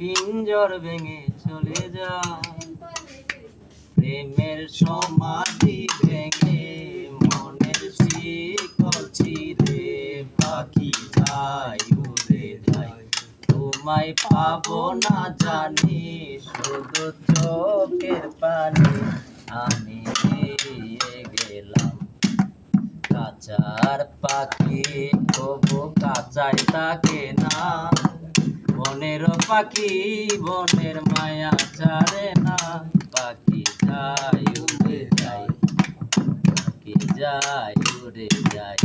পিঞ্জর ভেঙে চলে যায়, প্রেমের সমাধি ভেঙে মনের শিকল ছিঁড়ে পাখি যায় উড়ে যায়। তোমায় পাবো না জানি শুধু চোখের পানি আমি দিয়ে গেলাম। কাঁচার পাখি তবু কাঁচাই থাকে না, বনের পাখি বনের মায়া ছাড়ে না। পাখি যায় উড়ে যায়, পাখি যায় উড়ে যায়।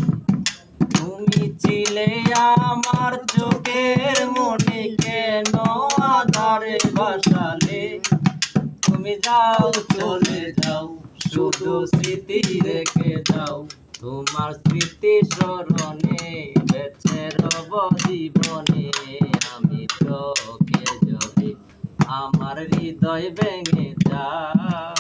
তুমি ছিলে আমার চোখের মনে, কেন আধারে ভাসালে? তুমি যাও চলে যাও, শুধু স্মৃতি রেখে যাও। তোমার স্মৃতি স্মরণে বেঁচে রব জীবনে। আমি চোখে যদি আমার হৃদয় ভেঙে যাও।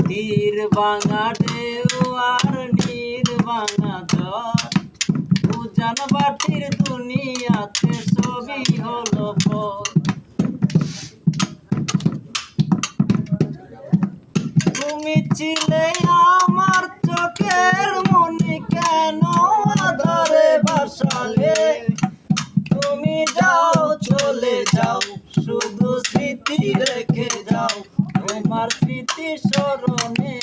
তীর ভাঙা ঢেউ আর নীর ভাঙা ঝড়, উজান বাটির দুনিয়াতে সবই হলো পর। তুমি ছিলে আমার চোখের মনে, কেন আধারে ভাসালে? তুমি যাও চলে যাও, শুধু স্মৃতি রেখে যাও। তোমার স্মৃতি স্মরণে